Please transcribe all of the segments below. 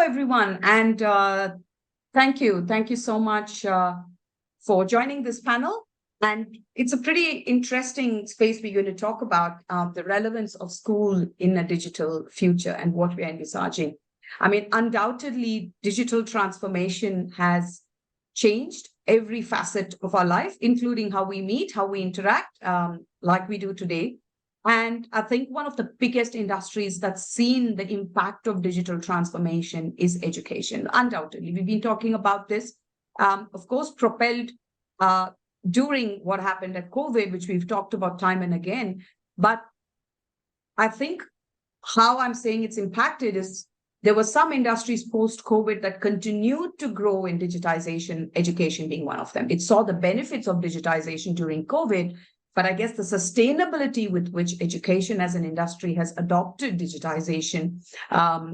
everyone, and thank you. Thank you so much for joining this panel. And it's a pretty interesting space we're going to talk about the relevance of school in a digital future and what we're envisaging. I mean, undoubtedly, digital transformation has changed every facet of our life, including how we meet, how we interact, like we do today. And I think one of the biggest industries that's seen the impact of digital transformation is education. Undoubtedly, we've been talking about this, of course, propelled during what happened at COVID, which we've talked about time and again. But I think how I'm saying it's impacted is there were some industries post-COVID that continued to grow in digitization, education being one of them. It saw the benefits of digitization during COVID, but I guess the sustainability with which education as an industry has adopted digitization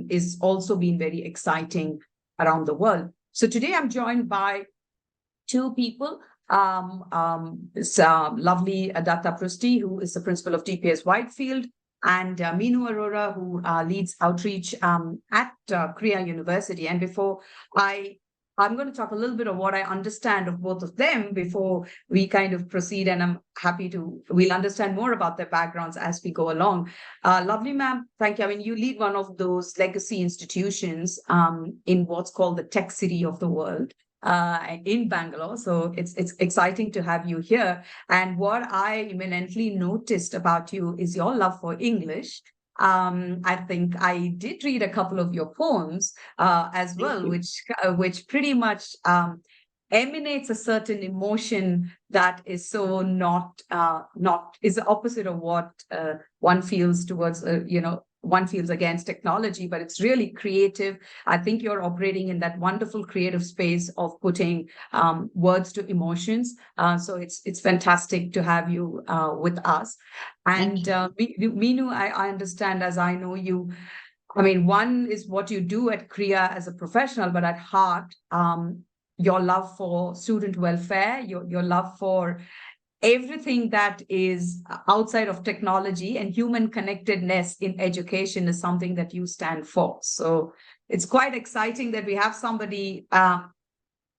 is also been very exciting around the world. So today I'm joined by two people. This lovely Datta Prusti, who is the principal of TPS Whitefield, and Meenu Arora, who leads outreach at Kriya University. And before I'm going to talk a little bit of what I understand of both of them before we kind of proceed, and I'm happy we'll understand more about their backgrounds as we go along. Lovely, ma'am, thank you. I mean, you lead one of those legacy institutions in what's called the tech city of the world in Bangalore. So it's exciting to have you here. And what I eminently noticed about you is your love for English. I think I did read a couple of your poems as well, which pretty much emanates a certain emotion that is so not is the opposite of what one feels towards one feels against technology, but it's really creative. I think you're operating in that wonderful creative space of putting words to emotions. So it's fantastic to have you with us. And Meenu, I understand, as I know you, I mean, one is what you do at Kriya as a professional, but at heart, your love for student welfare, your love for everything that is outside of technology and human connectedness in education is something that you stand for. So it's quite exciting that we have somebody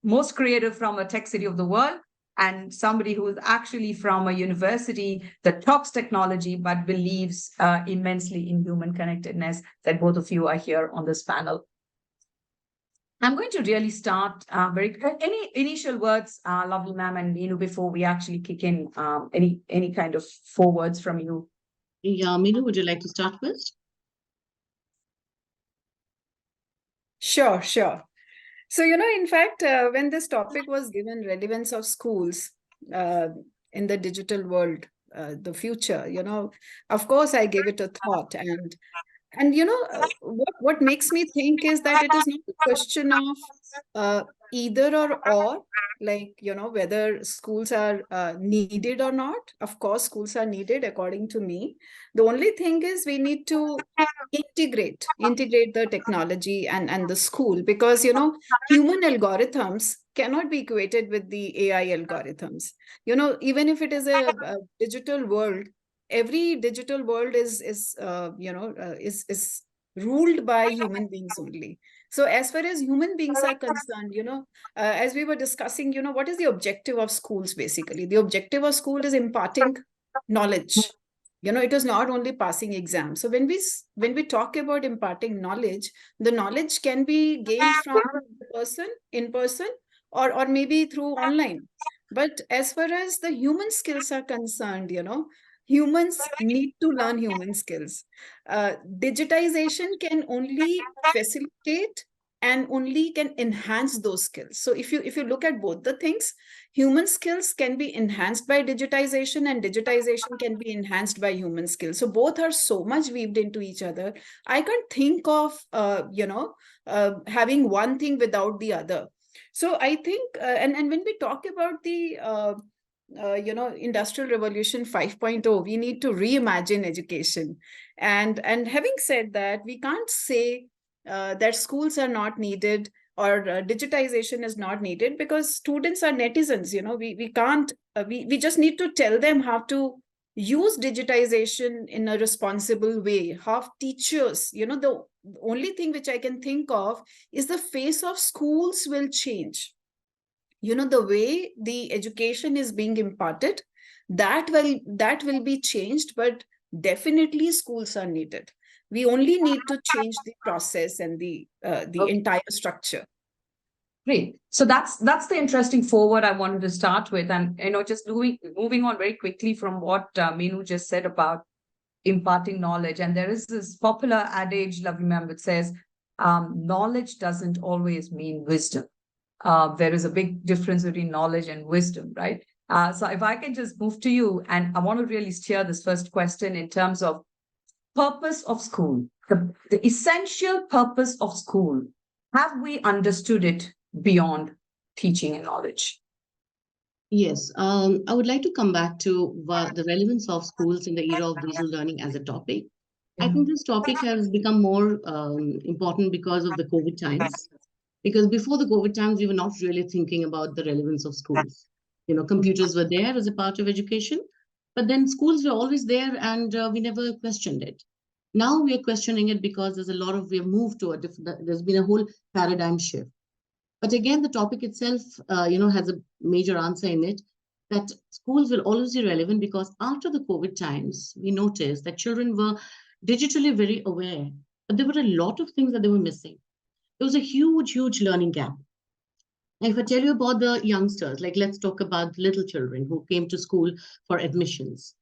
most creative from a tech city of the world and somebody who is actually from a university that talks technology but believes immensely in human connectedness, that both of you are here on this panel. I'm going to really start any initial words, lovely ma'am and Meenu, before we actually kick in any kind of forewords from you. Yeah, Meenu, would you like to start first? Sure. So, in fact, when this topic was given, relevance of schools in the digital world, the future, of course, I gave it a thought. And what makes me think is that it is not a question of either or, like, whether schools are needed or not. Of course, schools are needed according to me. The only thing is we need to integrate the technology and the school, because, human algorithms cannot be equated with the AI algorithms. Even if it is a digital world, every digital world is ruled by human beings only. So as far as human beings are concerned, as we were discussing, what is the objective of schools? Basically, the objective of school is imparting knowledge. It is not only passing exams. So when we talk about imparting knowledge, the knowledge can be gained from in person, or maybe through online. But as far as the human skills are concerned, humans need to learn human skills. Digitization can only facilitate and only can enhance those skills. So if you look at both the things, human skills can be enhanced by digitization and digitization can be enhanced by human skills. So both are so much weaved into each other. I can't think of having one thing without the other. So I think, and when we talk about the Industrial Revolution 5.0, we need to reimagine education. And having said that, we can't say that schools are not needed or digitization is not needed, because students are netizens. We can't, we just need to tell them how to use digitization in a responsible way, how teachers, the only thing which I can think of is the face of schools will change. The way the education is being imparted, that will be changed, but definitely schools are needed. We only need to change the process and the Okay. entire structure. Great. So that's the interesting forward I wanted to start with, and just moving on very quickly from what Meenu just said about imparting knowledge. And there is this popular adage, love remember, it says, knowledge doesn't always mean wisdom. There is a big difference between knowledge and wisdom, right? So if I can just move to you, and I want to really steer this first question in terms of purpose of school, the essential purpose of school. Have we understood it beyond teaching and knowledge? Yes, I would like to come back to the relevance of schools in the era of digital learning as a topic. I think this topic has become more important because of the COVID times. Because before the COVID times, we were not really thinking about the relevance of schools. Computers were there as a part of education, but then schools were always there, and we never questioned it. Now we are questioning it because we have moved to a different, there's been a whole paradigm shift. But again, the topic itself, has a major answer in it, that schools will always be relevant because after the COVID times, we noticed that children were digitally very aware, but there were a lot of things that they were missing. There was a huge, huge learning gap. And if I tell you about the youngsters, like let's talk about little children who came to school for admissions,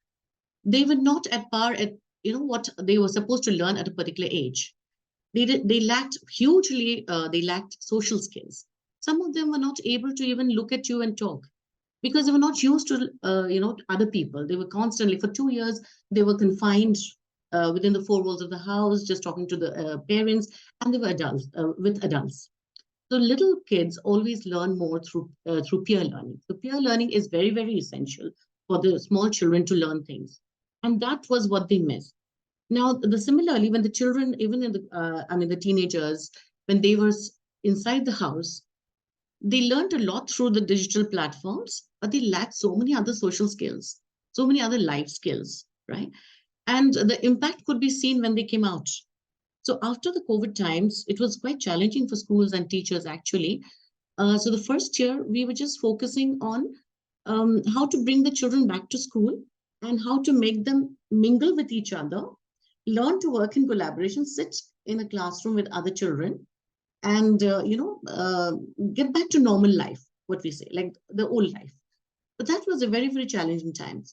they were not at par at what they were supposed to learn at a particular age. They lacked hugely. They lacked social skills. Some of them were not able to even look at you and talk because they were not used to other people. They were constantly, for 2 years, they were confined within the four walls of the house, just talking to the parents, and they were adults with adults. So little kids always learn more through peer learning. So peer learning is very, very essential for the small children to learn things, and that was what they missed. Now, similarly, when the children, even in the teenagers, when they were inside the house, they learned a lot through the digital platforms, but they lacked so many other social skills, so many other life skills, right? And the impact could be seen when they came out. So after the COVID times, it was quite challenging for schools and teachers, actually. So the first year, we were just focusing on how to bring the children back to school and how to make them mingle with each other, learn to work in collaboration, sit in a classroom with other children, and get back to normal life, what we say, like the old life. But that was a very, very challenging time.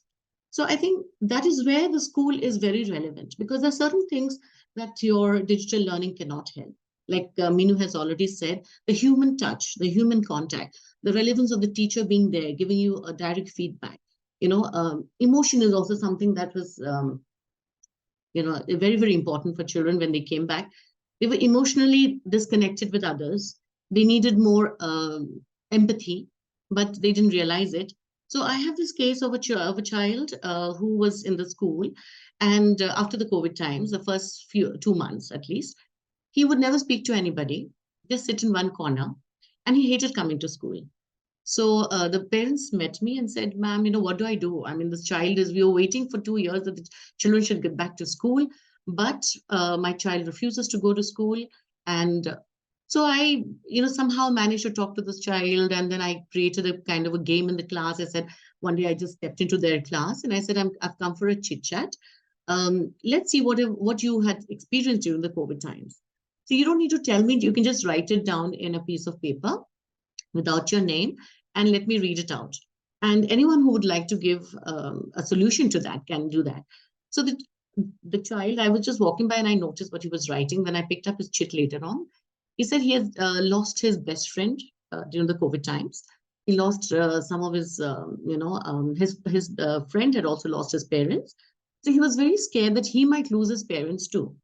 So I think that is where the school is very relevant, because there are certain things that your digital learning cannot help. Like Meenu has already said, the human touch, the human contact, the relevance of the teacher being there, giving you a direct feedback. Emotion is also something that was very, very important for children when they came back. They were emotionally disconnected with others. They needed more empathy, but they didn't realize it. So I have this case of a child who was in the school, and after the COVID times, the first 2 months at least, he would never speak to anybody, just sit in one corner, and he hated coming to school. So the parents met me and said, ma'am, what do I do? I mean, we were waiting for 2 years that the children should get back to school, but my child refuses to go to school. And so I, somehow managed to talk to this child. And then I created a kind of a game in the class. I said, one day I just stepped into their class and I said, I've come for a chit chat. Let's see what you had experienced during the COVID times. So you don't need to tell me, you can just write it down in a piece of paper without your name and let me read it out. And anyone who would like to give a solution to that can do that. So the child, I was just walking by and I noticed what he was writing. Then I picked up his chit later on. He said he has lost his best friend during the COVID times. He lost some of his, his friend had also lost his parents. So he was very scared that he might lose his parents too.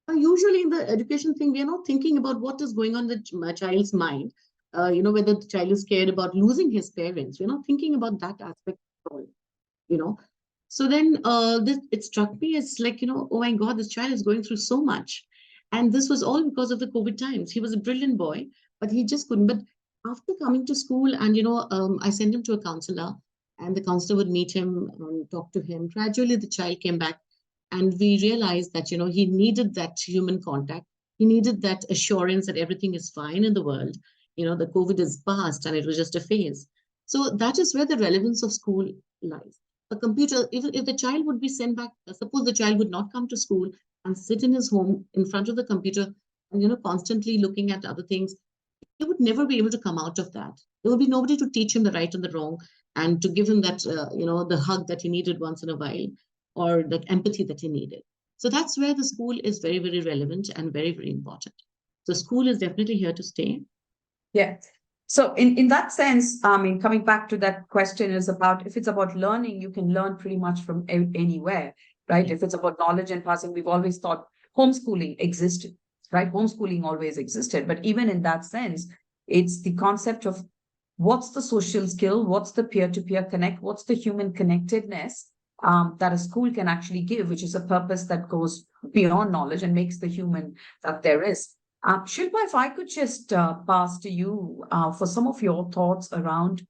Usually in the education thing, we are not thinking about what is going on in the child's mind. Whether the child is scared about losing his parents. We're not thinking about that aspect at all, So then it struck me as like, oh my God, this child is going through so much. And this was all because of the COVID times. He was a brilliant boy, but he just couldn't. But after coming to school and, I sent him to a counselor, and the counselor would meet him and talk to him. Gradually, the child came back, and we realized that, he needed that human contact. He needed that assurance that everything is fine in the world. The COVID is past and it was just a phase. So that is where the relevance of school lies. A computer, if the child would be sent back, suppose the child would not come to school and sit in his home in front of the computer and, constantly looking at other things, he would never be able to come out of that. There will be nobody to teach him the right and the wrong and to give him that, the hug that he needed once in a while, or that empathy that he needed. So that's where the school is very, very relevant and very, very important. So school is definitely here to stay. Yeah. So in that sense, I mean, coming back to that question is about, if it's about learning, you can learn pretty much from anywhere, right? If it's about knowledge and passing, we've always thought homeschooling existed, right? Homeschooling always existed. But even in that sense, it's the concept of what's the social skill, what's the peer-to-peer connect, what's the human connectedness that a school can actually give, which is a purpose that goes beyond knowledge and makes the human that there is. Shilpa, if I could just pass to you for some of your thoughts around,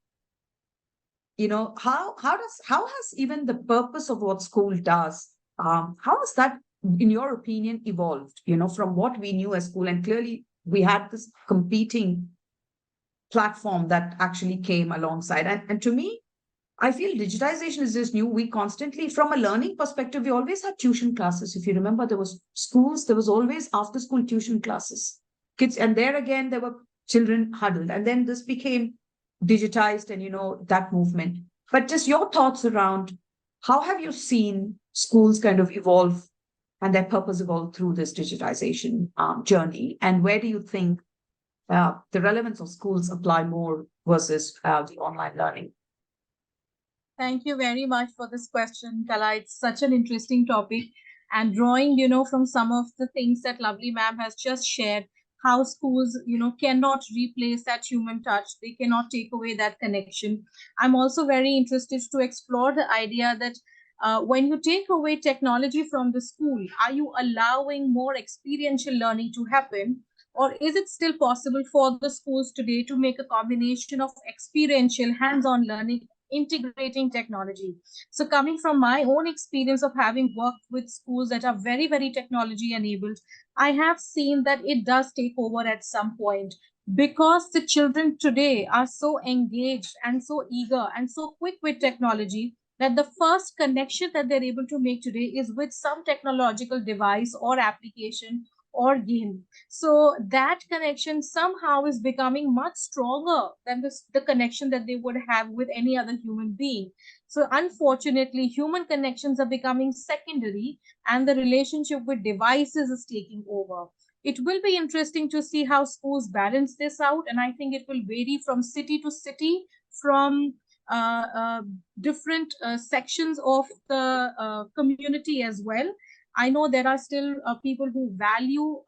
how has even the purpose of what school does, how has that, in your opinion, evolved, from what we knew as school? And clearly we had this competing platform that actually came alongside. And to me, I feel digitization is this new. We constantly, from a learning perspective, we always had tuition classes. If you remember, there was schools, there was always after school tuition classes. Kids, and there again, there were children huddled. And then this became digitized and, that movement. But just your thoughts around how have you seen schools kind of evolve and their purpose evolve through this digitization journey? And where do you think the relevance of schools apply more versus the online learning? Thank you very much for this question, Kala. It's such an interesting topic. And drawing, from some of the things that lovely ma'am has just shared, how schools, cannot replace that human touch. They cannot take away that connection. I'm also very interested to explore the idea that when you take away technology from the school, are you allowing more experiential learning to happen? Or is it still possible for the schools today to make a combination of experiential hands-on learning, integrating technology? So coming from my own experience of having worked with schools that are very, very technology enabled, I have seen that it does take over at some point, because the children today are so engaged and so eager and so quick with technology that the first connection that they're able to make today is with some technological device or application or game. So that connection somehow is becoming much stronger than the connection that they would have with any other human being. So unfortunately, human connections are becoming secondary and the relationship with devices is taking over. It will be interesting to see how schools balance this out. And I think it will vary from city to city, from different sections of the community as well. I know there are still people who value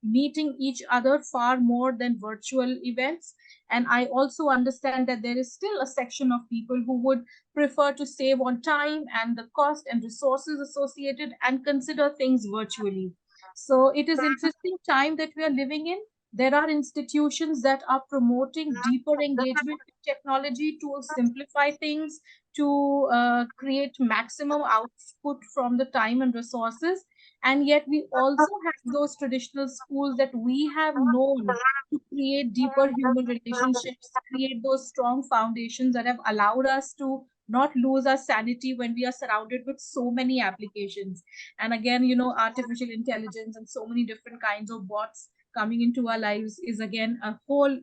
meeting each other far more than virtual events. And I also understand that there is still a section of people who would prefer to save on time and the cost and resources associated and consider things virtually. So it is interesting time that we are living in. There are institutions that are promoting deeper engagement with technology to simplify things, to create maximum output from the time and resources. And yet we also have those traditional schools that we have known to create deeper human relationships, create those strong foundations that have allowed us to not lose our sanity when we are surrounded with so many applications. And again, artificial intelligence and so many different kinds of bots coming into our lives is again a whole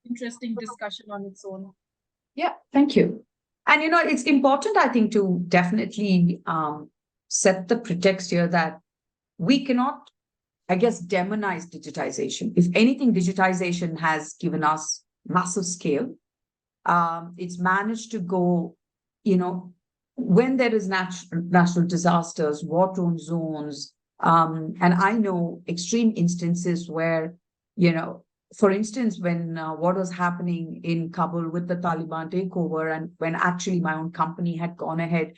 interesting discussion on its own. Yeah, thank you. And it's important, I think, to definitely set the pretext here that we cannot, I guess, demonize digitization. If anything, digitization has given us massive scale. It's managed to go, when there is natural disasters, war-torn zones, and I know extreme instances where, for instance, when what was happening in Kabul with the Taliban takeover, and when actually my own company had gone ahead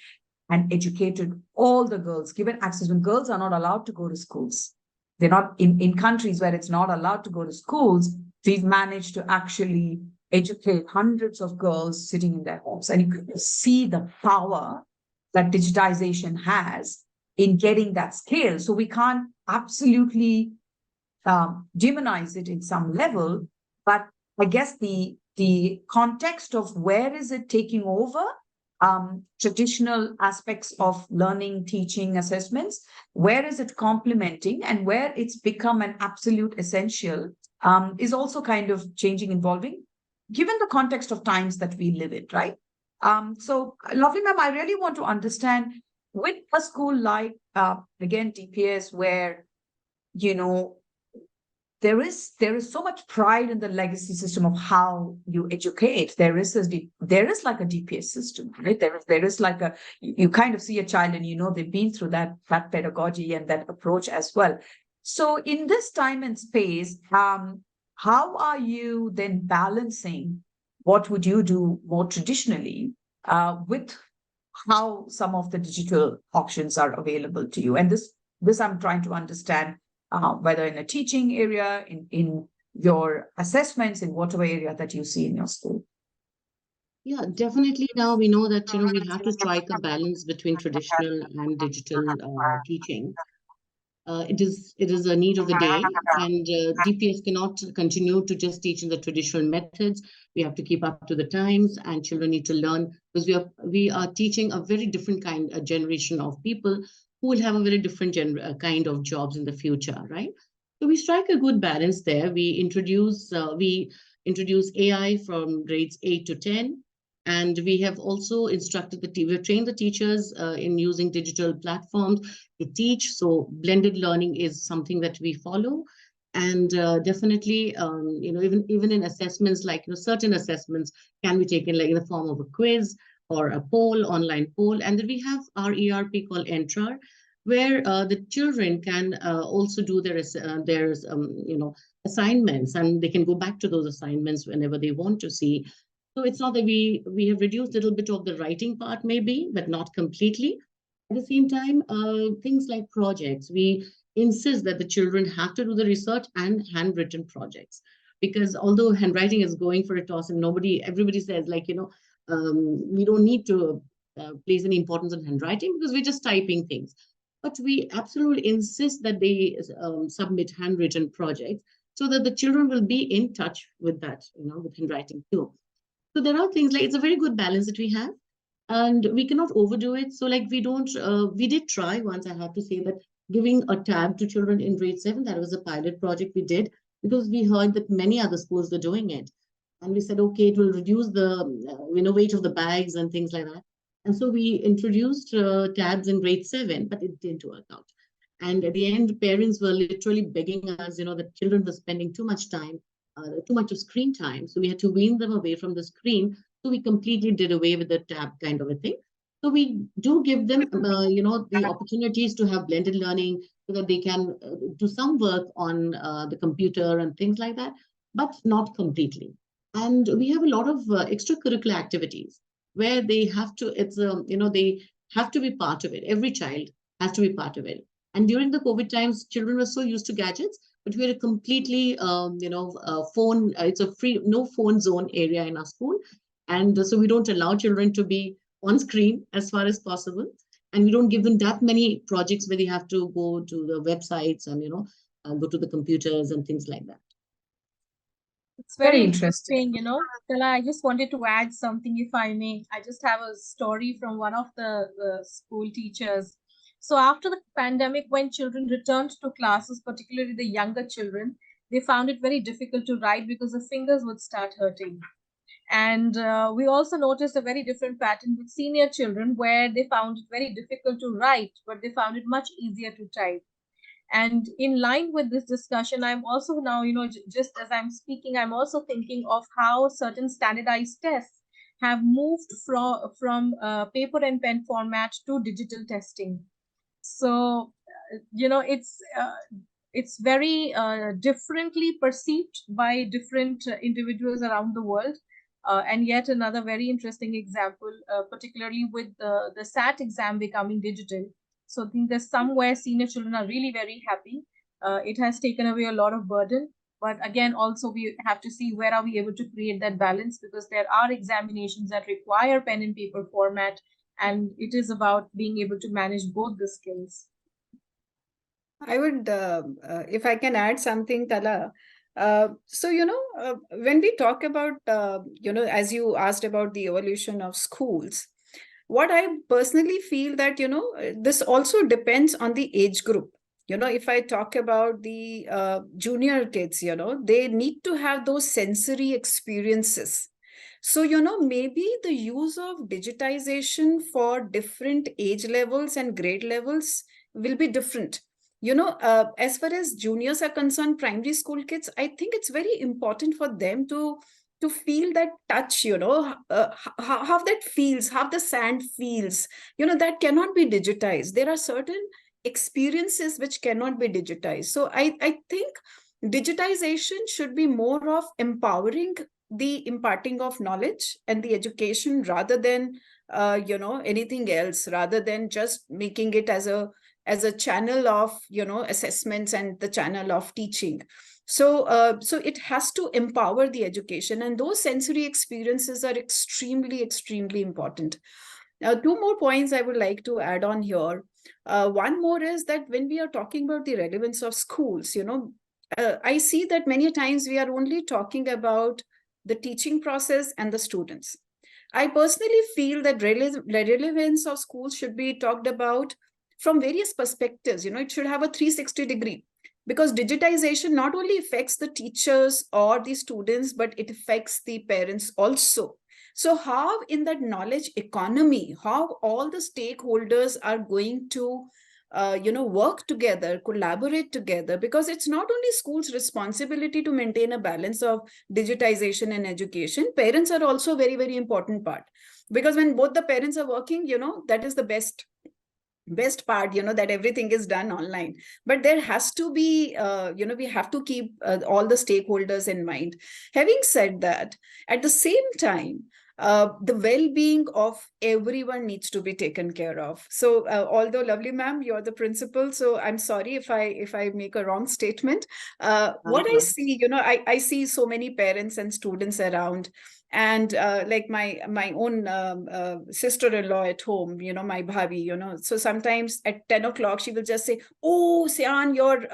and educated all the girls, given access, when girls are not allowed to go to schools. They're not in countries where it's not allowed to go to schools. We've managed to actually, educate hundreds of girls sitting in their homes. And you can see the power that digitization has in getting that scale. So we can't absolutely demonize it in some level, but I guess the context of where is it taking over traditional aspects of learning, teaching, assessments, where is it complementing, and where it's become an absolute essential is also kind of changing, evolving, given the context of times that we live in, right? So, lovely ma'am, I really want to understand with a school like, again, DPS, where, you know, there is so much pride in the legacy system of how you educate. There is like a DPS system, right? There is like a, you kind of see a child and you know they've been through that pedagogy and that approach as well. So in this time and space, how are you then balancing what would you do more traditionally with how some of the digital options are available to you? And this I'm trying to understand, whether in a teaching area, in your assessments, in whatever area that you see in your school. Yeah, definitely. Now we know that, we have to strike a balance between traditional and digital teaching. It is a need of the day, and DPS cannot continue to just teach in the traditional methods. We have to keep up to the times, and children need to learn, because we are teaching a very different kind, a generation of people who will have a very different kind of jobs in the future, right? So we strike a good balance there. We introduce AI from grades 8 to 10. And we have also we've trained the teachers in using digital platforms to teach. So blended learning is something that we follow. And definitely, even in assessments, like, certain assessments can be taken like in the form of a quiz or a poll, online poll. And then we have our ERP called Entrar, where the children can also do their assignments, and they can go back to those assignments whenever they want to see. So it's not that we have reduced a little bit of the writing part, maybe, but not completely. At the same time, things like projects, we insist that the children have to do the research and handwritten projects, because although handwriting is going for a toss, and everybody says, like, we don't need to place any importance on handwriting because we're just typing things. But we absolutely insist that they submit handwritten projects so that the children will be in touch with that, with handwriting too. So there are things like, it's a very good balance that we have, and we cannot overdo it. So like we did try once, I have to say, that giving a tab to children in grade 7, that was a pilot project we did, because we heard that many other schools were doing it. And we said, okay, it will reduce the weight of the bags and things like that. And so we introduced tabs in grade 7, but it didn't work out. And at the end, parents were literally begging us, that children were spending too much time, too much of screen time. So we had to wean them away from the screen. So we completely did away with the tab kind of a thing. So we do give them, the opportunities to have blended learning, so that they can do some work on the computer and things like that, but not completely. And we have a lot of extracurricular activities where they have to, they have to be part of it. Every child has to be part of it. And during the COVID times, children were so used to gadgets, but we had a completely, phone, it's a free, no phone zone area in our school. And so we don't allow children to be on screen as far as possible. And we don't give them that many projects where they have to go to the websites and, go to the computers and things like that. It's very interesting, Kala, I just wanted to add something, if I may. I just have a story from one of the school teachers. So after the pandemic, when children returned to classes, particularly the younger children, they found it very difficult to write because the fingers would start hurting. And we also noticed a very different pattern with senior children, where they found it very difficult to write, but they found it much easier to type. And in line with this discussion, I'm also now, just as I'm speaking, I'm also thinking of how certain standardized tests have moved from paper and pen format to digital testing. So, it's very differently perceived by different individuals around the world. And yet another very interesting example, particularly with the SAT exam becoming digital. So I think there's somewhere senior children are really very happy. It has taken away a lot of burden. But again, also we have to see where are we able to create that balance, because there are examinations that require pen and paper format, and it is about being able to manage both the skills. I would, if I can add something, Tala. So, when we talk about, as you asked about the evolution of schools, what I personally feel that, this also depends on the age group. If I talk about the junior kids, they need to have those sensory experiences. So, maybe the use of digitization for different age levels and grade levels will be different. As far as juniors are concerned, primary school kids, I think it's very important for them to feel that touch, how that feels, how the sand feels, that cannot be digitized. There are certain experiences which cannot be digitized. So I think digitization should be more of empowering the imparting of knowledge and the education rather than anything else, rather than just making it as a channel of assessments and the channel of teaching. So it has to empower the education, and those sensory experiences are extremely important. Now, two more points I would like to add on here. One more is that when we are talking about the relevance of schools, I see that many times we are only talking about the teaching process and the students. I personally feel that relevance of schools should be talked about from various perspectives. It should have a 360 degree, because digitization not only affects the teachers or the students, but it affects the parents also. So how in that knowledge economy, how all the stakeholders are going to work together, collaborate together, because it's not only schools' responsibility to maintain a balance of digitization and education. Parents are also a very important part, because when both the parents are working, that is the best part, that everything is done online. But there has to be, we have to keep all the stakeholders in mind. Having said that, at the same time, the well-being of everyone needs to be taken care of. So although, lovely ma'am, you're the principal, so I'm sorry if I make a wrong statement. What I see, I see so many parents and students around, and like my own sister-in-law at home, my bhabi, so sometimes at 10 o'clock she will just say, "Oh, Sian, your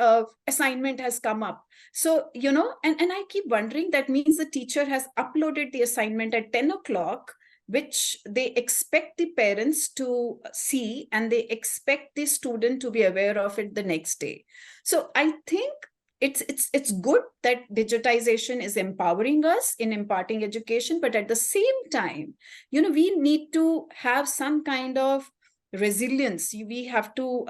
assignment has come up." So, and I keep wondering, that means the teacher has uploaded the assignment at 10 o'clock, which they expect the parents to see, and they expect the student to be aware of it the next day. So I think it's good that digitization is empowering us in imparting education, but at the same time, we need to have some kind of resilience. We have to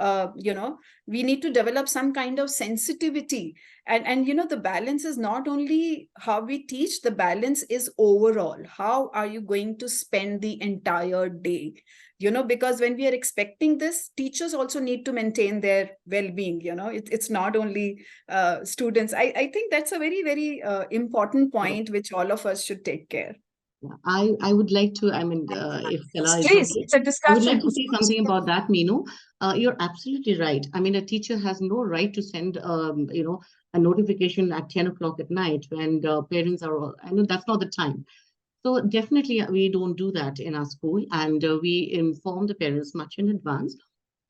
we need to develop some kind of sensitivity, and the balance is not only how we teach, the balance is overall how are you going to spend the entire day, because when we are expecting this, teachers also need to maintain their well-being. It's not only students. I think that's a very important point which all of us should take care. I would like to, if Kala is Please, okay, it's a I would like discussion. to say something about that, Meenu. You're absolutely right. I mean, a teacher has no right to send, a notification at 10 o'clock at night when parents are, I know that's not the time. So definitely we don't do that in our school, and we inform the parents much in advance.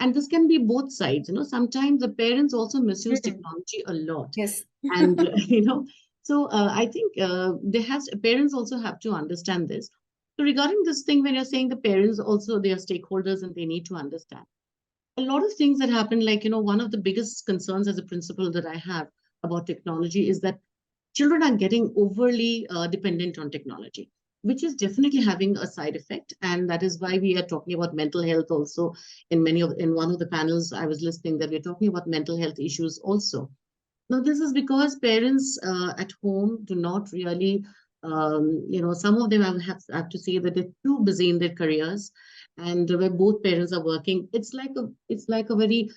And this can be both sides. Sometimes the parents also misuse technology a lot. Yes. And, so I think parents also have to understand this. So regarding this thing, when you're saying the parents also, they are stakeholders and they need to understand. A lot of things that happen, like, one of the biggest concerns as a principal that I have about technology is that children are getting overly dependent on technology, which is definitely having a side effect. And that is why we are talking about mental health also. In one of the panels I was listening, that we're talking about mental health issues also. Now, this is because parents at home do not really, some of them have to say that they're too busy in their careers, and where both parents are working, it's like a very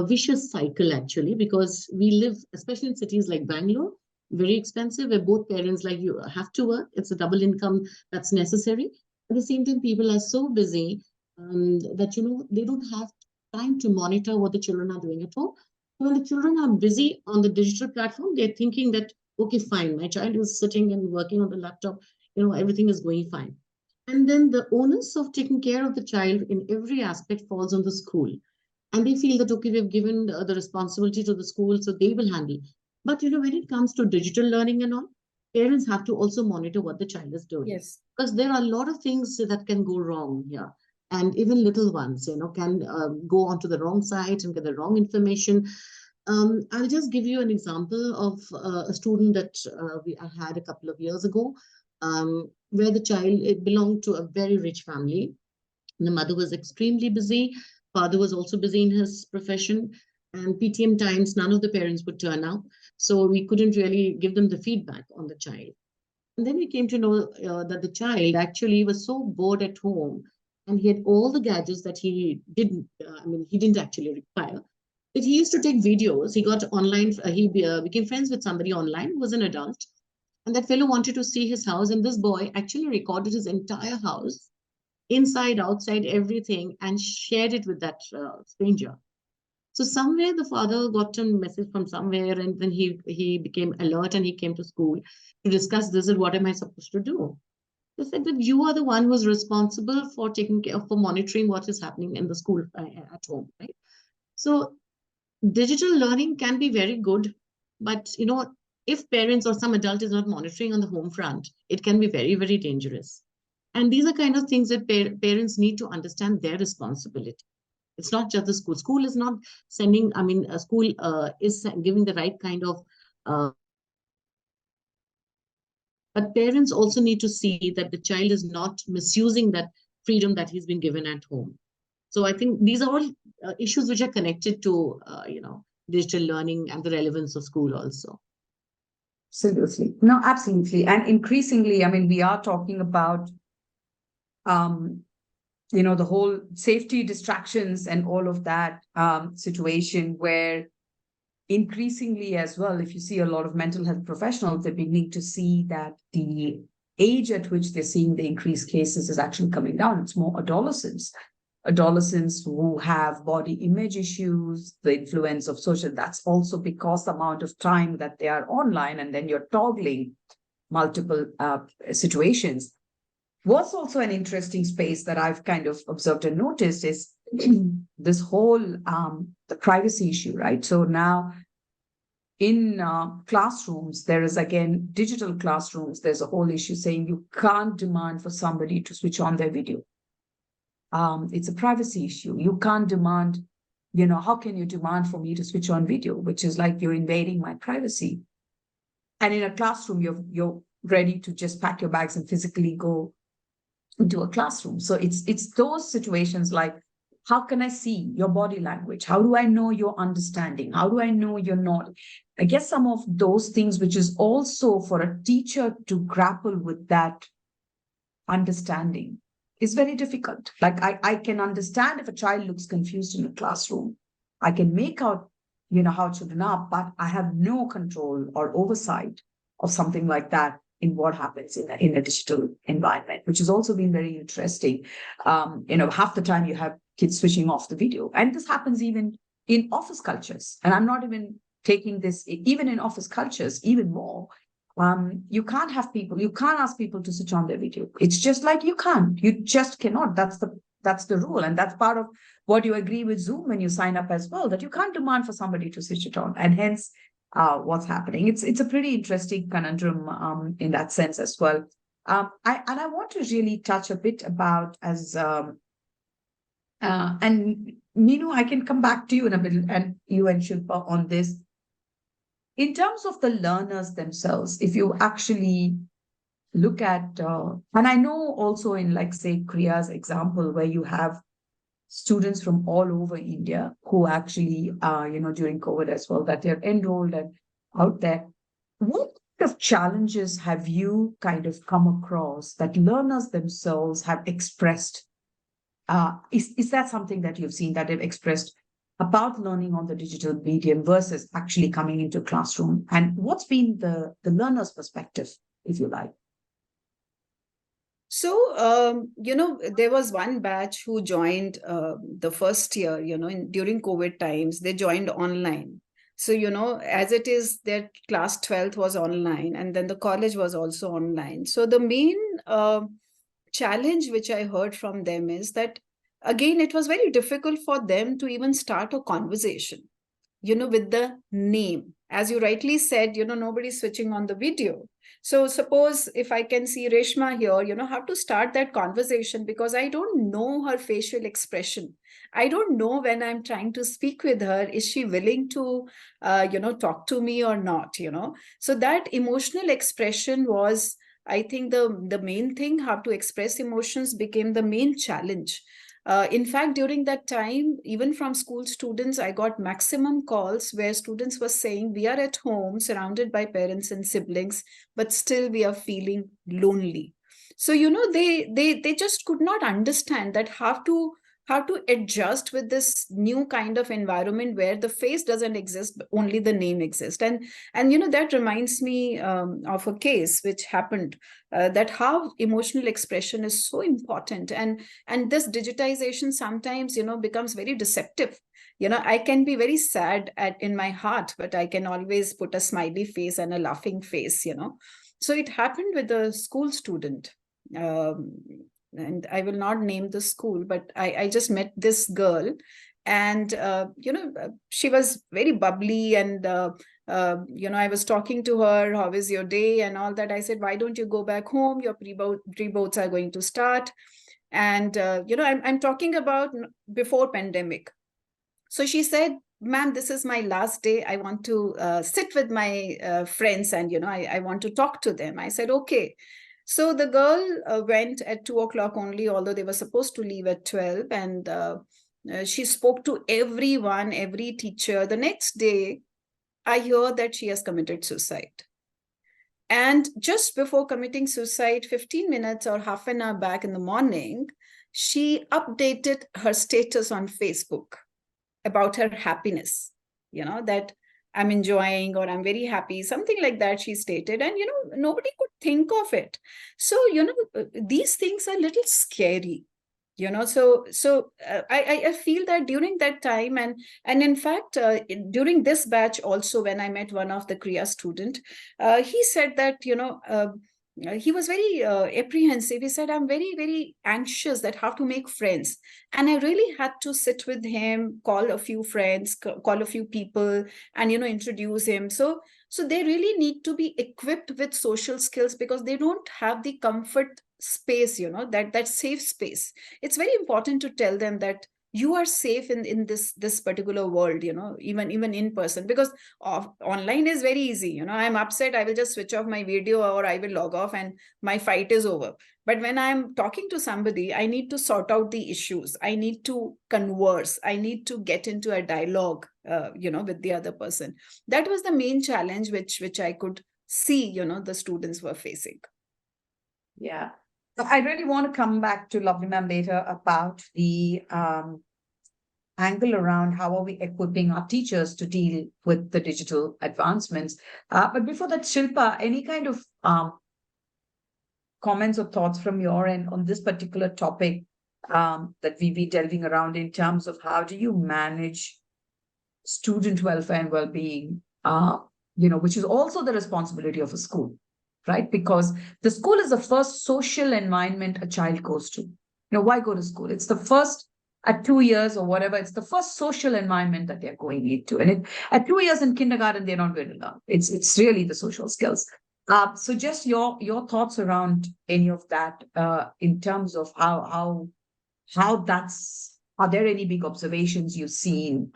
vicious cycle actually, because we live, especially in cities like Bangalore, very expensive, where both parents, like, you have to work. It's a double income that's necessary. At the same time, people are so busy that they don't have time to monitor what the children are doing at home. When the children are busy on the digital platform, they're thinking that okay, fine, my child is sitting and working on the laptop, everything is going fine. And then the onus of taking care of the child in every aspect falls on the school. And they feel that, okay, we've given the responsibility to the school, so they will handle. But, when it comes to digital learning and all, parents have to also monitor what the child is doing. Yes. Because there are a lot of things that can go wrong here. And even little ones, can go onto the wrong site and get the wrong information. I'll just give you an example of a student that I had a couple of years ago, where the child, it belonged to a very rich family. The mother was extremely busy. Father was also busy in his profession. And PTM times, none of the parents would turn up. So we couldn't really give them the feedback on the child. And then we came to know that the child actually was so bored at home, and he had all the gadgets that he didn't actually require. But he used to take videos. He got online, became friends with somebody online who was an adult. And that fellow wanted to see his house. And this boy actually recorded his entire house, inside, outside, everything, and shared it with that stranger. So somewhere the father got a message from somewhere, and then he became alert and he came to school to discuss this is what am I supposed to do? They said that you are the one who is responsible for taking care for monitoring what is happening in the school at home, right? So digital learning can be very good, but if parents or some adult is not monitoring on the home front, it can be very, very dangerous. And these are kind of things that parents need to understand their responsibility. It's not just the school. School is not sending, a school is giving the right kind of, but parents also need to see that the child is not misusing that freedom that he's been given at home. So I think these are all issues which are connected to, digital learning and the relevance of school also. Absolutely. No, absolutely. And increasingly, we are talking about, the whole safety distractions and all of that situation where increasingly as well, if you see a lot of mental health professionals, they're beginning to see that the age at which they're seeing the increased cases is actually coming down. It's more adolescents who have body image issues, the influence of social. That's also because the amount of time that they are online, and then you're toggling multiple situations. What's also an interesting space that I've kind of observed and noticed is this whole the privacy issue, right? So now in classrooms, there is again digital classrooms. There's a whole issue saying you can't demand for somebody to switch on their video. It's a privacy issue. You can't demand, how can you demand for me to switch on video, which is like you're invading my privacy. And in a classroom, you're ready to just pack your bags and physically go into a classroom. So it's those situations like, how can I see your body language? How do I know you're understanding? How do I know you're not? I guess some of those things, which is also for a teacher to grapple with that understanding, is very difficult. Like I can understand if a child looks confused in a classroom. I can make out, how children are, but I have no control or oversight of something like that in what happens in a digital environment, which has also been very interesting. Half the time you have kids switching off the video. And this happens even in office cultures. And I'm not even taking this, even in office cultures, even more. You can't ask people to switch on their video. It's just like you just cannot. That's the rule. And that's part of what you agree with Zoom when you sign up as well, that you can't demand for somebody to switch it on. And hence, what's happening. It's a pretty interesting conundrum in that sense as well. I want to really touch a bit about and Meenu, I can come back to you in a bit, and you and Shilpa on this. In terms of the learners themselves, if you actually look at, and I know also in like say Kriya's example where you have students from all over India who actually, during COVID as well, that they're enrolled and out there. What kind of challenges have you kind of come across that learners themselves have expressed? Is that something that you've seen that they've expressed about learning on the digital medium versus actually coming into classroom? And what's been the learner's perspective, if you like? So, there was one batch who joined the first year, during COVID times, they joined online. So, as it is that class 12th was online and then the college was also online. So the main challenge which I heard from them is that, again, it was very difficult for them to even start a conversation, with the name. As you rightly said, nobody's switching on the video. So suppose if I can see Reshma here, how to start that conversation, because I don't know her facial expression. I don't know when I'm trying to speak with her, is she willing to, talk to me or not. So that emotional expression was, I think, the main thing. How to express emotions became the main challenge. In fact, during that time, even from school students, I got maximum calls where students were saying, we are at home surrounded by parents and siblings, but still we are feeling lonely. So, they just could not understand that how to adjust with this new kind of environment where the face doesn't exist, but only the name exists. And that reminds me of a case which happened, that how emotional expression is so important. And this digitization sometimes becomes very deceptive. I can be very sad in my heart, but I can always put a smiley face and a laughing face. So it happened with a school student, and I will not name the school, but I just met this girl, and she was very bubbly, and I was talking to her, how is your day and all that. I said, why don't you go back home? Your pre-boards are going to start. And I'm talking about before pandemic. So she said, ma'am, this is my last day. I want to sit with my friends, and I want to talk to them. I said, okay. So the girl went at 2 o'clock only, although they were supposed to leave at 12. And she spoke to everyone, every teacher. The next day, I hear that she has committed suicide. And just before committing suicide, 15 minutes or half an hour back in the morning, she updated her status on Facebook about her happiness, that I'm enjoying, or I'm very happy, something like that she stated. And, nobody could think of it. So, these things are a little scary. I feel that during that time, and in fact, during this batch also, when I met one of the Kriya student, he said that, he was very apprehensive. He said, I'm very, very anxious that how to make friends. And I really had to sit with him, call a few friends, call a few people, and, introduce him. So they really need to be equipped with social skills, because they don't have the comfort space, that safe space. It's very important to tell them that you are safe in this particular world, even in person, because online is very easy. I'm upset, I will just switch off my video, or I will log off, and my fight is over. But when I'm talking to somebody, I need to sort out the issues, I need to converse, I need to get into a dialogue with the other person. That was the main challenge which I could see the students were facing. Yeah. So I really want to come back to Lovely Ma'am later about the angle around how are we equipping our teachers to deal with the digital advancements. But before that, Shilpa, any kind of comments or thoughts from your end on this particular topic that we be delving around, in terms of how do you manage student welfare and well-being, which is also the responsibility of a school, right? Because the school is the first social environment a child goes to. Why go to school? It's the first, at 2 years or whatever, it's the first social environment that they're going into. And at 2 years in kindergarten, they're not going to learn. It's really the social skills. So just your thoughts around any of that, in terms of how that's, are there any big observations you've seen,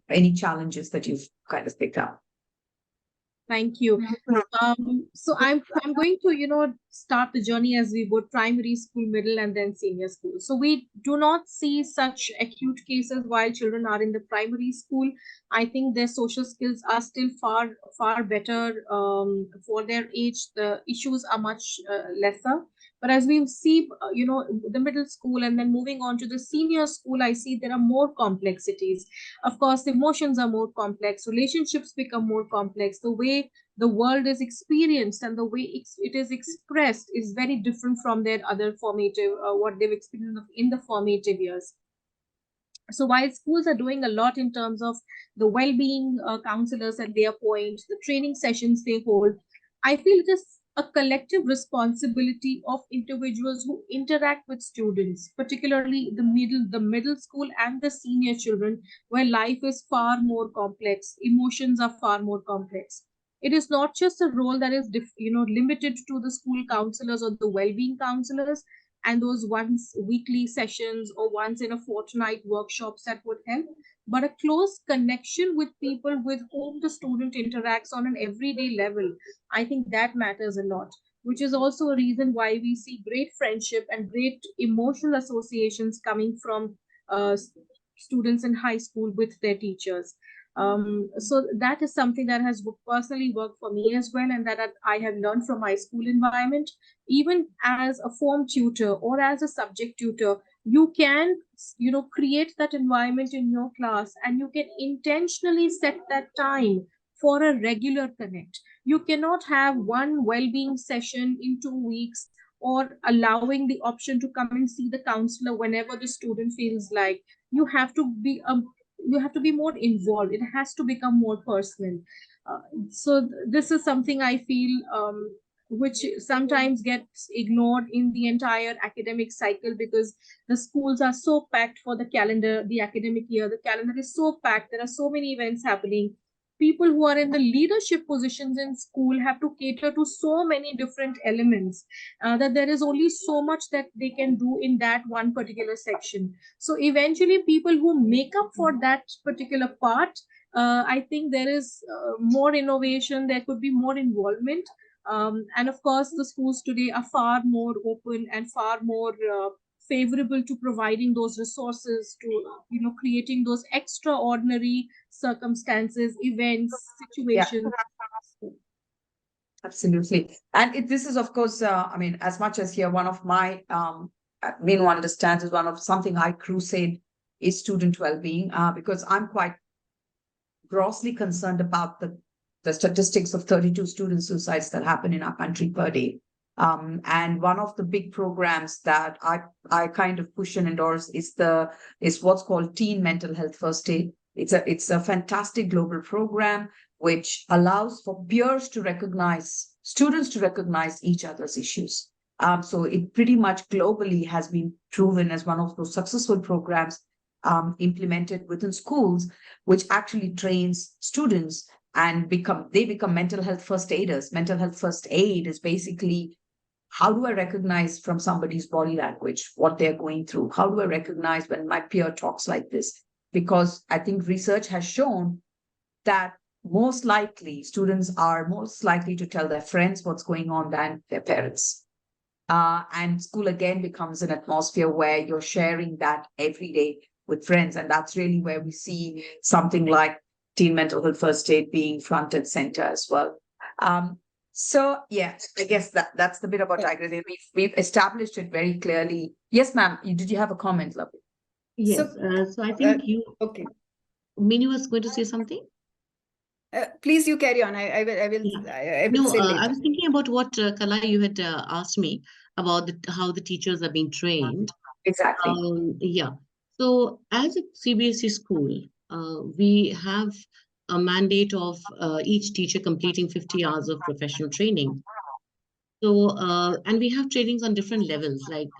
any challenges that you've kind of picked up? Thank you. So I'm going to, start the journey as we would primary school, middle, and then senior school. So we do not see such acute cases while children are in the primary school. I think their social skills are still far, far better for their age. The issues are much lesser. But as we see, the middle school and then moving on to the senior school, I see there are more complexities. Of course, emotions are more complex, relationships become more complex. The way the world is experienced and the way it is expressed is very different from their other formative, what they've experienced in the formative years. So while schools are doing a lot in terms of the well-being counselors that they appoint, the training sessions they hold, I feel it is a collective responsibility of individuals who interact with students, particularly the middle school and the senior children, where life is far more complex, emotions are far more complex. It is not just a role that is limited to the school counselors or the well-being counselors and those once weekly sessions or once in a fortnight workshops that would help, but a close connection with people with whom the student interacts on an everyday level. I think that matters a lot, which is also a reason why we see great friendship and great emotional associations coming from students in high school with their teachers. So that is something that has personally worked for me as well, and that I have learned from my school environment. Even as a form tutor or as a subject tutor, you can create that environment in your class, and you can intentionally set that time for a regular connect. You cannot have one well-being session in 2 weeks, or allowing the option to come and see the counselor whenever the student feels like. You have to be more involved. It has to become more personal. This is something I feel, which sometimes gets ignored in the entire academic cycle, because the schools are so packed for the academic year. The calendar is so packed. There are so many events happening. People who are in the leadership positions in school have to cater to so many different elements, that there is only so much that they can do in that one particular section. So eventually, people who make up for that particular part, I think there is more innovation, there could be more involvement. And of course, the schools today are far more open and far more favorable to providing those resources, to creating those extraordinary circumstances, events, Yeah, situations. absolutely. And this is, of course, I mean, as much as here, one of my main understands is one of something I crusade is student well-being, because I'm quite grossly concerned about the statistics of 32 student suicides that happen in our country per day. And one of the big programs that I kind of push and endorse is what's called Teen Mental Health First Aid. It's a fantastic global program which allows for peers to recognize students to recognize each other's issues. So it pretty much globally has been proven as one of those successful programs implemented within schools, which actually trains students and they become mental health first aiders. Mental health first aid is basically, how do I recognize from somebody's body language what they're going through? How do I recognize when my peer talks like this? Because I think research has shown that most likely students are most likely to tell their friends what's going on than their parents. And school again becomes an atmosphere where you're sharing that every day with friends. And that's really where we see something like teen mental health first aid being front and center as well. So yeah, I guess that's the bit about digressing. We've established it very clearly. Yes, ma'am. Did you have a comment, Lovely? Yes. So I think okay. Minnie was going to say something. Please, you carry on. I will. Yeah. I will No, say later. I was thinking about what Kala, you had asked me about how the teachers are being trained. Exactly. Yeah. So as a CBSE school, we have a mandate of each teacher completing 50 hours of professional training. So, and we have trainings on different levels, like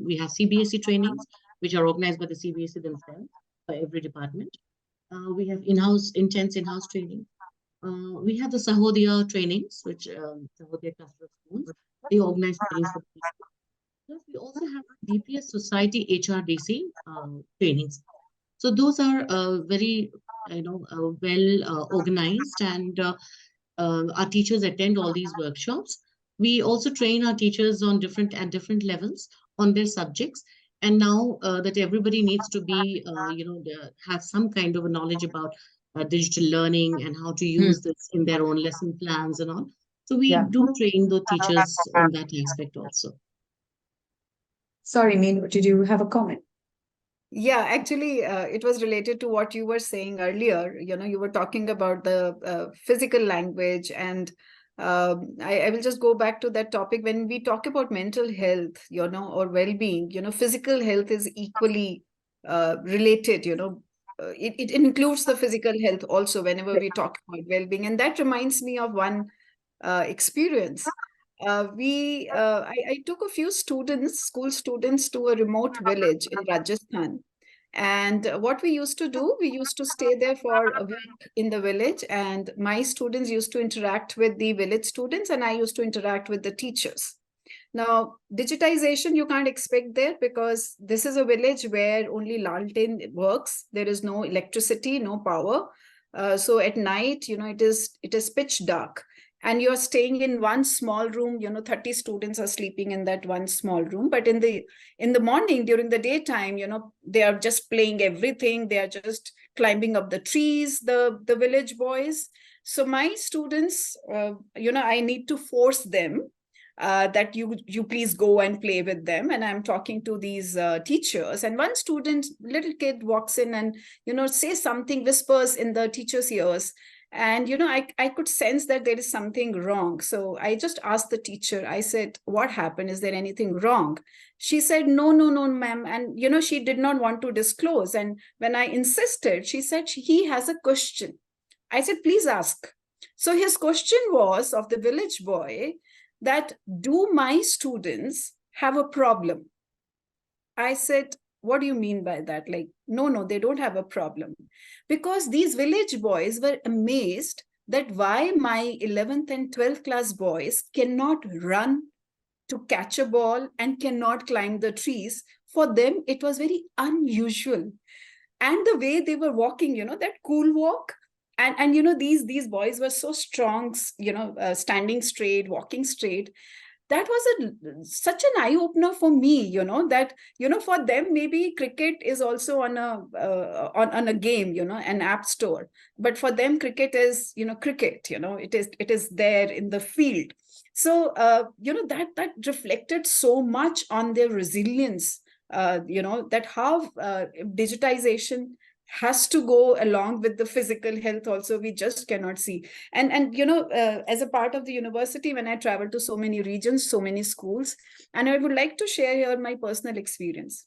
we have CBSE trainings, which are organized by the CBSE themselves, by every department. We have intense in-house training. We have the Sahodaya trainings, which Sahodaya cluster of schools, they organize trainings for people. Plus, we also have DPS Society HRDC trainings. So those are very, well organized, and our teachers attend all these workshops. We also train our teachers on different levels on their subjects. And now that everybody needs to be, have some kind of a knowledge about digital learning and how to use this in their own lesson plans and all. So we do train the teachers in that aspect also. Sorry, Meenu, did you have a comment? Yeah, actually, it was related to what you were saying earlier. You were talking about the physical language, and I will just go back to that topic. When we talk about mental health, or well-being, physical health is equally related, it includes the physical health also whenever we talk about well-being. And that reminds me of one experience. I took a few school students, to a remote village in Rajasthan. And what we used to do, we used to stay there for a week in the village, and my students used to interact with the village students, and I used to interact with the teachers. Now, digitization you can't expect there, because this is a village where only lantern works. There is no electricity, no power. So at night, it is pitch dark, and you're staying in one small room. 30 students are sleeping in that one small room. But in the morning, during the daytime, they are just playing everything. They are just climbing up the trees, the village boys. So my students, I need to force them that you please go and play with them. And I'm talking to these teachers, and one student, little kid, walks in and says something, whispers in the teacher's ears. And I could sense that there is something wrong. So I just asked the teacher, I said, what happened? Is there anything wrong? She said, no, ma'am. And she did not want to disclose. And when I insisted, she said he has a question. I said, please ask. So his question was, of the village boy, that do my students have a problem? I said, what do you mean by that? Like, no, they don't have a problem. Because these village boys were amazed that why my 11th and 12th class boys cannot run to catch a ball and cannot climb the trees. For them, it was very unusual. And the way they were walking, that cool walk, and these boys were so strong, standing straight, walking straight. That was such an eye opener for me, that for them maybe cricket is also on a game, an app store. But for them, cricket is cricket. It is there in the field. So that reflected so much on their resilience. That how digitization has to go along with the physical health also. We just cannot see. And as a part of the university, when I travel to so many regions, so many schools, and I would like to share here my personal experience.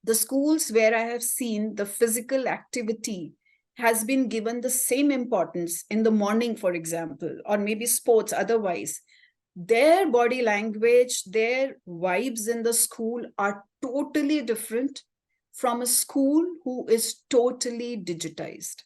The schools where I have seen the physical activity has been given the same importance in the morning, for example, or maybe sports otherwise, their body language, their vibes in the school are totally different from a school who is totally digitized.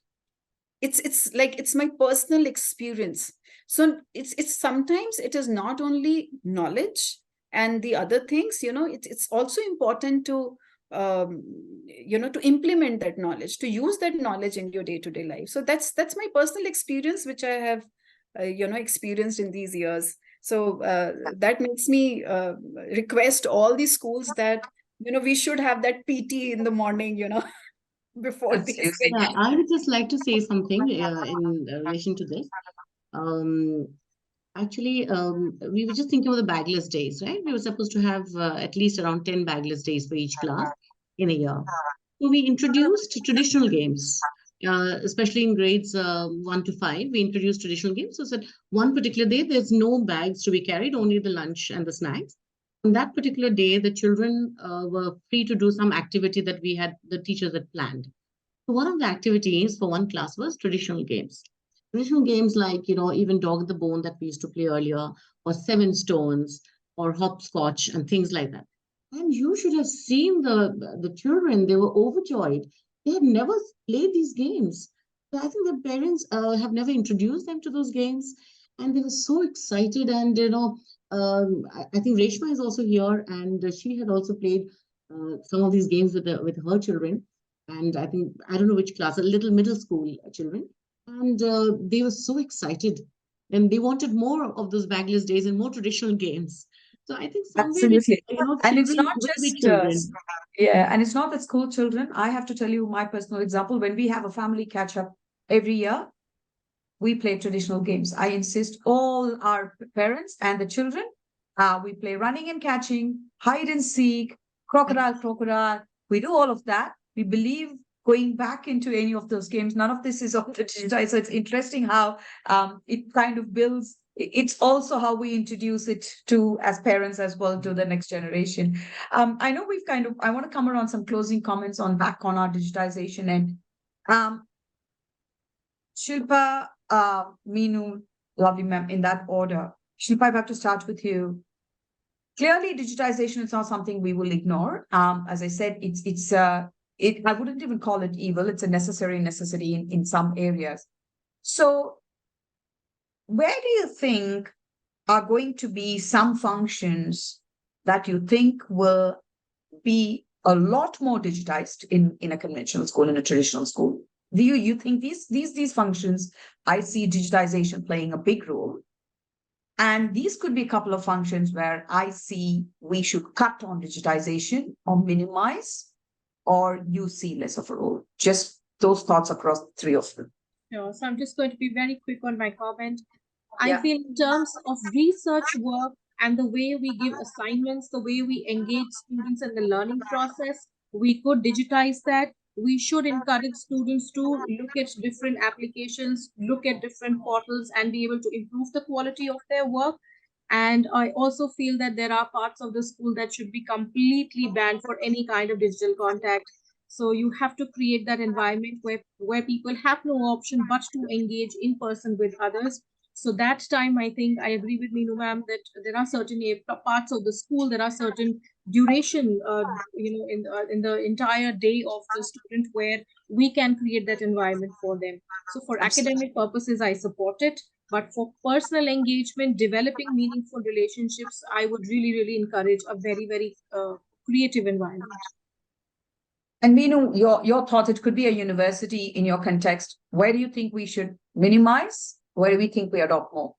It's like, it's my personal experience. So it's sometimes it is not only knowledge and the other things, it's also important to to implement that knowledge, to use that knowledge in your day-to-day life. So that's my personal experience, which I have experienced in these years. So that makes me request all the schools that we should have that PT in the morning, before these. Yeah, I would just like to say something in relation to this. Um, Actually, we were just thinking of the bagless days, right? We were supposed to have at least around 10 bagless days for each class in a year. So we introduced traditional games, especially in grades 1 to 5. We introduced traditional games. So that one particular day, there's no bags to be carried, only the lunch and the snacks. On that particular day, the children were free to do some activity that the teachers had planned. So one of the activities for one class was traditional games. Traditional games like, even dog the bone that we used to play earlier, or seven stones, or hopscotch, and things like that. And you should have seen the children. They were overjoyed. They had never played these games. So I think their parents have never introduced them to those games. And they were so excited. And, I think Reshma is also here. And she had also played some of these games with her children. And I don't know which class, a little middle school children. And they were so excited, and they wanted more of those bagless days and more traditional games. So I think Absolutely. And it's children not will be just, children. and it's not the school children. I have to tell you my personal example. When we have a family catch up every year, we play traditional games. I insist all our parents and the children, we play running and catching, hide and seek, crocodile. We do all of that. We believe going back into any of those games. None of this is on the digitized. So it's interesting how it kind of builds it's also how we introduce it to as parents as well to the next generation. I know I want to come around some closing comments on back on our digitization and Shilpa, Meenu, lovely ma'am, in that order. Shilpa, I have to start with you. Clearly, digitization is not something we will ignore. As I said, I wouldn't even call it evil. It's a necessity in some areas. So where do you think are going to be some functions that you think will be a lot more digitized in a conventional school, in a traditional school? Do you think these functions, I see digitization playing a big role? And these could be a couple of functions where I see we should cut on digitization or minimize, or you see less of a role. Just those thoughts across the three of them. Sure. So I'm just going to be very quick on my comment. I Yeah. feel in terms of research work and the way we give assignments, the way we engage students in the learning process, we could digitize that. We should encourage students to look at different applications, look at different portals, and be able to improve the quality of their work. And I also feel that there are parts of the school that should be completely banned for any kind of digital contact. So you have to create that environment where people have no option but to engage in person with others. So that time, I think I agree with Meenu ma'am that there are certain parts of the school, there are certain duration, in the entire day of the student where we can create that environment for them. So for academic purposes, I support it. But for personal engagement, developing meaningful relationships, I would really, really encourage a very, very creative environment. And Meenu, your thought, it could be a university in your context. Where do you think we should minimize? Where do we think we adopt more?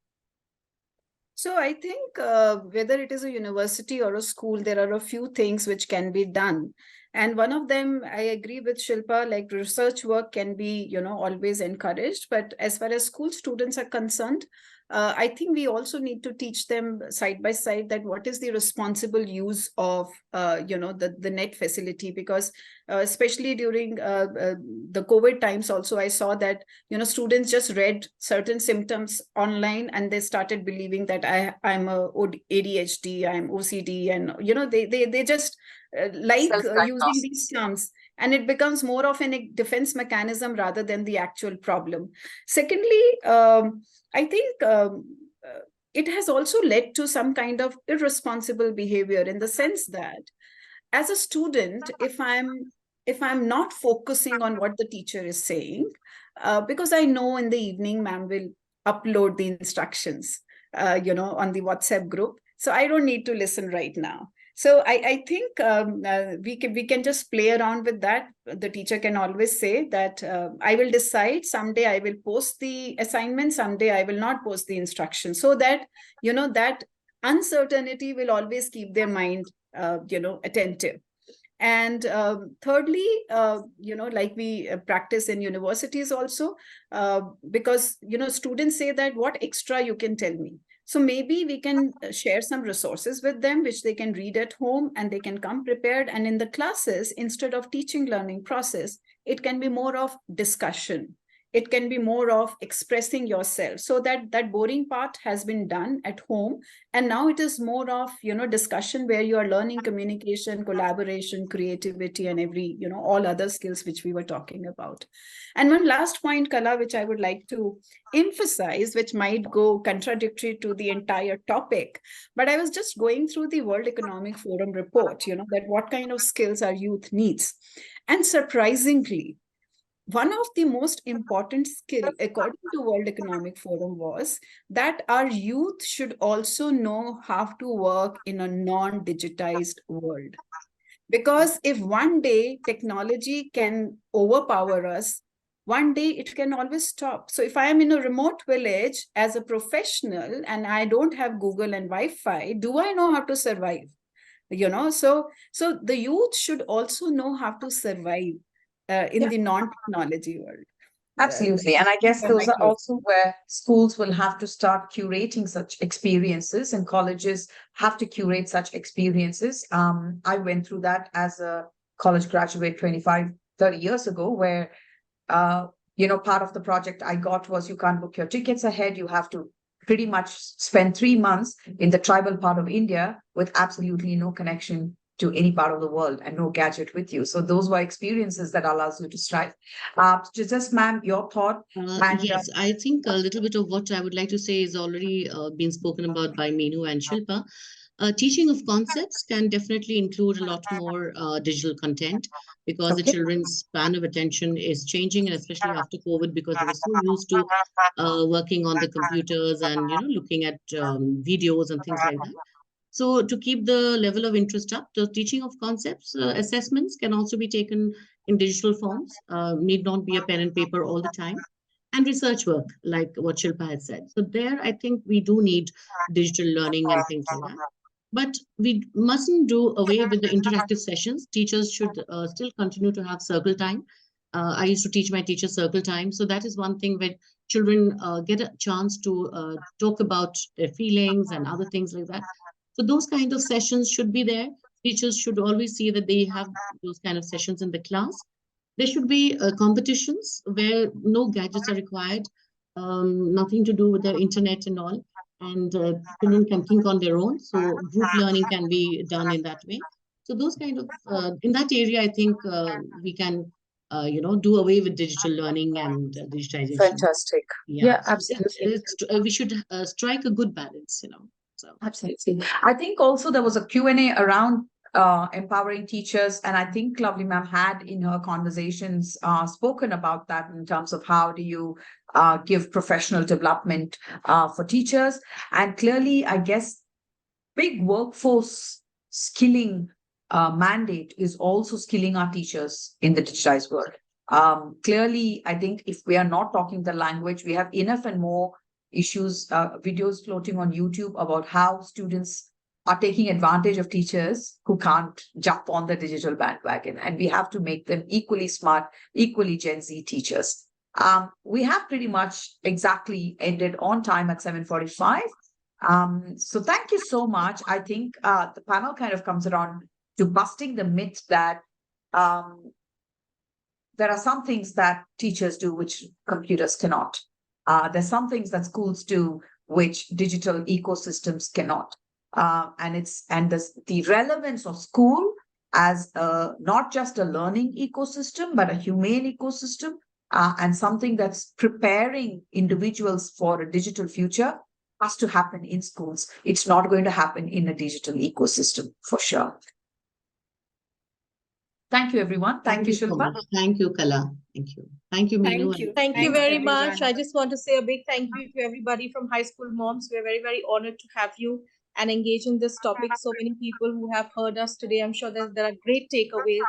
So I think whether it is a university or a school, there are a few things which can be done. And one of them, I agree with Shilpa, like research work can be, always encouraged. But as far as school students are concerned, I think we also need to teach them side by side that what is the responsible use of, the net facility, because especially during the COVID times also, I saw that, students just read certain symptoms online and they started believing that I'm a ADHD, I'm OCD, and, they just using these terms, and it becomes more of a defense mechanism rather than the actual problem. Secondly, I think it has also led to some kind of irresponsible behavior, in the sense that as a student, if I'm not focusing on what the teacher is saying, because I know in the evening ma'am will upload the instructions on the WhatsApp group, so I don't need to listen right now. So I think we can just play around with that. The teacher can always say that I will decide, someday I will post the assignment, someday I will not post the instruction, so that that uncertainty will always keep their mind attentive. And thirdly, like we practice in universities also, because students say that what extra you can tell me. So maybe we can share some resources with them, which they can read at home and they can come prepared. And in the classes, instead of teaching learning process, it can be more of discussion. It can be more of expressing yourself, so that boring part has been done at home. And now it is more of, discussion where you are learning communication, collaboration, creativity, and every, all other skills which we were talking about. And one last point, Kala, which I would like to emphasize, which might go contradictory to the entire topic, but I was just going through the World Economic Forum report, that what kind of skills our youth needs. And surprisingly, one of the most important skill, according to World Economic Forum, was that our youth should also know how to work in a non-digitized world. Because if one day technology can overpower us, one day it can always stop. So if I am in a remote village as a professional and I don't have Google and Wi-Fi, do I know how to survive? So the youth should also know how to survive in the non-technology world. Absolutely. And I guess those are also where schools will have to start curating such experiences, and colleges have to curate such experiences. I went through that as a college graduate 25, 30 years ago, where, part of the project I got was you can't book your tickets ahead. You have to pretty much spend 3 months in the tribal part of India with absolutely no connection to any part of the world and no gadget with you. So those were experiences that allows you to strive. Just ma'am, your thought. Yes, I think a little bit of what I would like to say is already been spoken about by Meenu and Shilpa. Teaching of concepts can definitely include a lot more digital content because the Okay. children's span of attention is changing, and especially after COVID, because they were so used to working on the computers and looking at videos and things like that. So to keep the level of interest up, the teaching of concepts, assessments can also be taken in digital forms, need not be a pen and paper all the time, and research work, like what Shilpa had said. So there, I think we do need digital learning and things like that. But we mustn't do away with the interactive sessions. Teachers should still continue to have circle time. I used to teach my teachers circle time. So that is one thing where children get a chance to talk about their feelings and other things like that. So those kind of sessions should be there. Teachers should always see that they have those kind of sessions in the class. There should be competitions where no gadgets are required, nothing to do with the internet and all, and children can think on their own. So group learning can be done in that way. So those kind of in that area, I think we can do away with digital learning and digitization. Fantastic. Yeah, So absolutely. we should strike a good balance. So Absolutely. I think also there was a Q&A around empowering teachers, and I think Lovely Ma'am had in her conversations spoken about that in terms of how do you give professional development for teachers. And clearly, I guess, big workforce skilling mandate is also skilling our teachers in the digitized world. Clearly, I think if we are not talking the language, we have enough and more issues, videos floating on YouTube about how students are taking advantage of teachers who can't jump on the digital bandwagon. And we have to make them equally smart, equally Gen Z teachers. We have pretty much exactly ended on time at 7:45. So thank you so much. I think the panel kind of comes around to busting the myth that there are some things that teachers do which computers cannot. There's some things that schools do which digital ecosystems cannot. The relevance of school as not just a learning ecosystem, but a humane ecosystem, and something that's preparing individuals for a digital future has to happen in schools. It's not going to happen in a digital ecosystem for sure. Thank you, everyone. Thank you, so Shilpa. much. Thank you, Kala. Thank you. Thank you, Meenu. Thank you. Thank you Thanks, very much. everyone. I just want to say a big thank you to everybody from High School Moms. We're very, very honored to have you and engage in this topic. So many people who have heard us today. I'm sure there are great takeaways.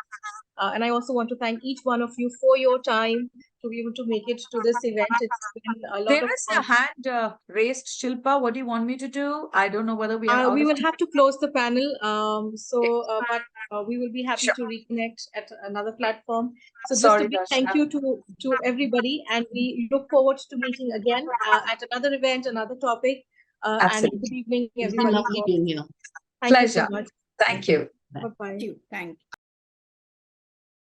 And I also want to thank each one of you for your time to be able to make it to this event. It's been a lot There of is fun. a hand raised, Shilpa. What do you want me to do? I don't know whether we are out We of will have to close the panel. But we will be happy Sure. to reconnect at another platform. So just Sorry, a big Darshana. thank you to everybody, and we look forward to meeting again at another event, another topic. And Absolutely. good evening, It's been everybody. lovely being here. Thank you so Pleasure. much. Thank you. Bye bye. Thank you. Thank you.